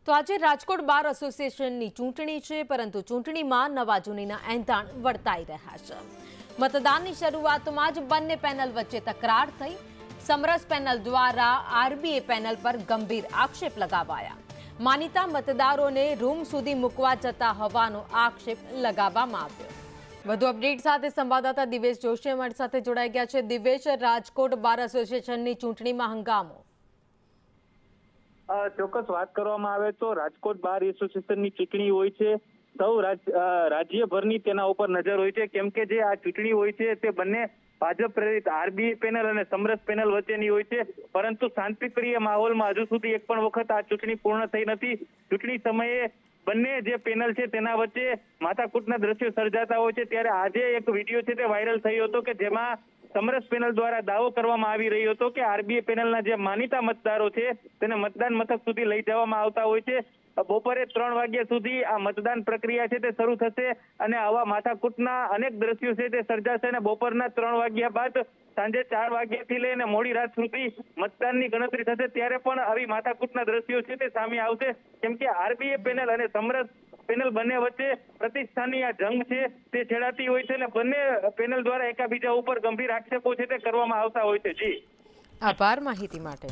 તો આજે રાજકોટ બાર એસોસિએશનની ચૂંટણી છે, પરંતુ ચૂંટણીમાં નવા જૂનીના એંધાણ વર્તાઈ રહ્યા છે। મતદાનની શરૂઆતમાં જ બંને પેનલ વચ્ચે તકરાર થઈ। સમરસ પેનલ દ્વારા આરબીએ પેનલ પર ગંભીર આક્ષેપ લગાવાયા। માનીતા મતદારોને રૂમ સુધી મૂકવા જતા હોવાનો આક્ષેપ લગાવવામાં આવ્યો। વધુ અપડેટ સાથે સંવાદદાતા દિવેશ જોશી અમારી સાથે જોડાઈ ગયા છે। દિવેશ, રાજકોટ બાર એસોસિએશનની ચૂંટણીમાં હંગામો। ચોક્કસ વાત કરવામાં આવે તો રાજકોટ બાર એસોસિએશનની ચૂંટણી હોય છે, સૌ રાજ્યભરની તેના ઉપર નજર હોય છે, કેમ કે જે આ ચૂંટણી હોય છે તે બંને ભાજપ પ્રેરિત આરબીએ પેનલ અને સમરસ પેનલ વચ્ચેની હોય છે, પરંતુ શાંતિપ્રિય માહોલમાં હજુ સુધી એક પણ વખત આ ચૂંટણી પૂર્ણ થઈ નથી। ચૂંટણી સમયે બંને જે પેનલ છે તેના વચ્ચે માથાકૂટના દ્રશ્યો સર્જાતા હોય છે। ત્યારે આજે એક વિડીયો છે તે વાયરલ થયો હતો કે જેમાં સમરસ પેનલ દ્વારા દાવો કરવામાં આવી રહ્યો હતો કે આરબીએ પેનલના જે માનીતા મતદારો છે તેને મતદાન મથક સુધી લઈ જવામાં આવતા હોય છે। બપોરે 3 વાગ્યા સુધી આ મતદાન પ્રક્રિયા છે તે શરૂ થશે અને આવા માથાકૂટના અનેક દ્રશ્યો છે તે સર્જાશે અને બપોરના 3 વાગ્યા બાદ સાંજે 4 વાગ્યાથી લઈને મોડી રાત સુધી મતદાનની ગણતરી થશે, ત્યારે પણ આવી માથાકૂટના દ્રશ્યો છે તે સામે આવશે, કેમ કે આરબીએ પેનલ અને સમરસ પેનલ બંને વચ્ચે પ્રતિષ્ઠાની આ જંગ છે તે છેડાતી હોય છે અને બંને પેનલ દ્વારા એકાબીજા ઉપર ગંભીર આક્ષેપો છે તે કરવામાં આવતા હોય છે। જી, આભાર માહિતી માટે।